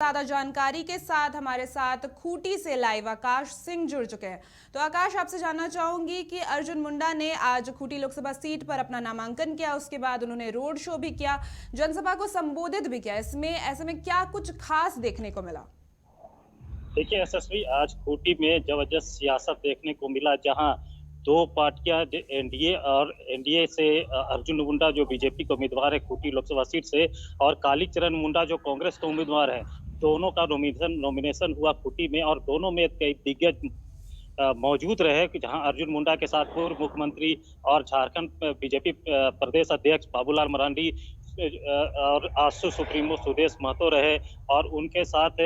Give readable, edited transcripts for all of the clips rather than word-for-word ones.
ज्यादा जानकारी के साथ हमारे साथ खूंटी से लाइव आकाश सिंह जुड़ चुके हैं। तो आकाश, आपसे जानना चाहूंगी कि अर्जुन मुंडा ने आज खूंटी लोकसभा सीट पर अपना नामांकन किया, उसके बाद उन्होंने रोड शो भी किया, जनसभा को संबोधित भी किया। इसमें ऐसे में क्या कुछ खास देखने को मिला? देखिए यशस्वी, आज खूंटी में जबरदस्त सियासत देखने को मिला, जहां दो पार्टियां एनडीए और एनडीए से अर्जुन मुंडा जो बीजेपी के उम्मीदवार है खूंटी लोकसभा सीट से, और कालीचरण मुंडा जो कांग्रेस के उम्मीदवार है, दोनों का नॉमिनेशन हुआ खूंटी में। और दोनों में कई दिग्गज मौजूद रहे कि जहां अर्जुन मुंडा के साथ पूर्व मुख्यमंत्री और झारखंड बीजेपी प्रदेश अध्यक्ष बाबूलाल मरांडी और आसू सुप्रीमो सुदेश महतो रहे, और उनके साथ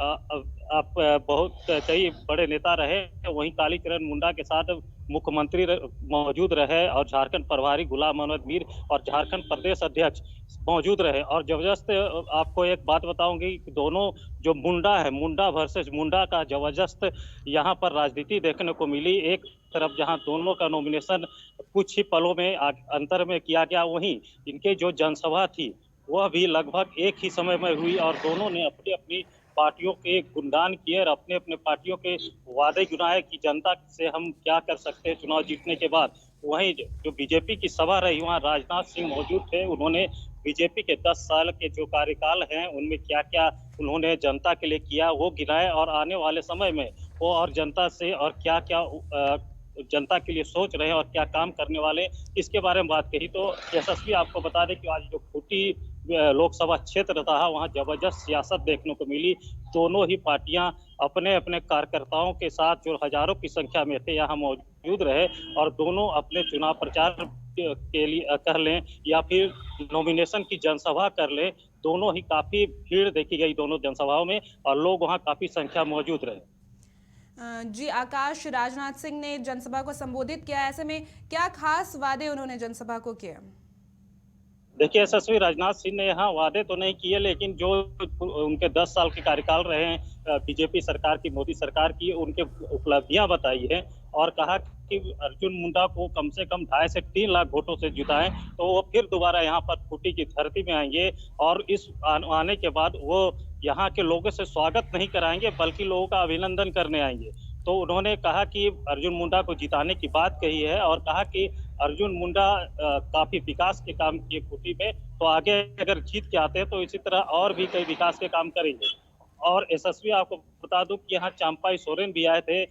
आप बहुत कई बड़े नेता रहे। वहीं कालीचरण मुंडा के साथ मुख्यमंत्री मौजूद रहे, और झारखंड प्रभारी गुलाम मोहम्मद मीर और झारखंड प्रदेश अध्यक्ष मौजूद रहे। और जबरदस्त आपको एक बात बताऊंगी कि दोनों जो मुंडा है, मुंडा वर्सेस मुंडा का जबरदस्त यहाँ पर राजनीति देखने को मिली। एक तरफ जहाँ दोनों का नॉमिनेशन कुछ ही पलों में अंतर में किया गया, वहीं इनके जो जनसभा थी वह भी लगभग एक ही समय में हुई, और दोनों ने अपनी अपनी पार्टियों के गुणगान किए और अपने अपने पार्टियों के वादे गिनाए कि जनता से हम क्या कर सकते हैं चुनाव जीतने के बाद। वहीं जो बीजेपी की सभा रही, वहां राजनाथ सिंह मौजूद थे। उन्होंने बीजेपी के 10 साल के जो कार्यकाल हैं उनमें क्या क्या उन्होंने जनता के लिए किया वो गिनाए, और आने वाले समय में वो और जनता से और क्या क्या जनता के लिए सोच रहे हैं और क्या काम करने वाले, इसके बारे में बात कही। तो यशस्वी, आपको बता दें कि आज जो खूंटी लोकसभा क्षेत्र था, वहां जबरदस्त सियासत देखने को मिली। दोनों ही पार्टियां अपने अपने कार्यकर्ताओं के साथ, जो हजारों की संख्या में थे, यहाँ मौजूद रहे, और दोनों अपने चुनाव प्रचार के लिए कर लें या फिर नॉमिनेशन की जनसभा कर लें, दोनों ही काफी भीड़ देखी गई दोनों जनसभाओं में, और लोग वहां काफी संख्या मौजूद रहे। जी आकाश, राजनाथ सिंह ने जनसभा को संबोधित किया, ऐसे में क्या खास वादे उन्होंने जनसभा को किए? देखिए यशस्वी, राजनाथ सिंह ने यहाँ वादे तो नहीं किए, लेकिन जो उनके 10 साल के कार्यकाल रहे हैं बीजेपी सरकार की, मोदी सरकार की, उनके उपलब्धियां बताई है, और कहा कि अर्जुन मुंडा को कम से कम 2.5 से 3 लाख वोटों से जिताएं तो वो फिर दोबारा यहाँ पर खूंटी की धरती में आएंगे, और इस आने के बाद वो यहाँ के लोगों से स्वागत नहीं कराएंगे बल्कि लोगों का अभिनंदन करने आएंगे। तो उन्होंने कहा कि अर्जुन मुंडा को जिताने की बात कही है, और कहा कि अर्जुन मुंडा काफी विकास के काम किए खूंटी में, तो आगे अगर जीत के आते हैं तो इसी तरह और भी कई विकास के काम करेंगे। और यशस्वी, आपको बता दूं कि यहाँ चंपाई सोरेन भी आए थे,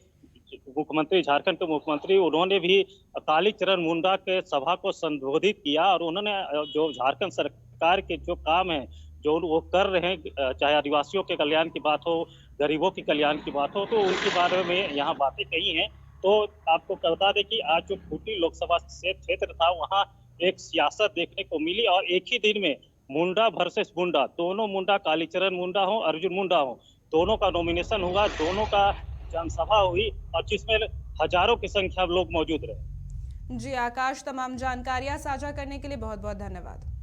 मुख्यमंत्री, झारखंड के मुख्यमंत्री। उन्होंने भी कालीचरण मुंडा के सभा को संबोधित किया, और उन्होंने जो झारखंड सरकार के जो काम है जो वो कर रहे हैं, चाहे आदिवासियों के कल्याण की बात हो, गरीबों के कल्याण की बात हो, तो उनके बारे में यहाँ बातें कही हैं। तो आपको बता दें कि आज जो खूंटी लोकसभा से क्षेत्र था, वहाँ एक सियासत देखने को मिली, और एक ही दिन में मुंडा वर्सेस मुंडा, दोनों मुंडा, कालीचरण मुंडा हो, अर्जुन मुंडा हो, दोनों का नॉमिनेशन हुआ, दोनों का जनसभा हुई, और जिसमें हजारों की संख्या में लोग मौजूद रहे। जी आकाश, तमाम जानकारियां साझा करने के लिए बहुत बहुत धन्यवाद।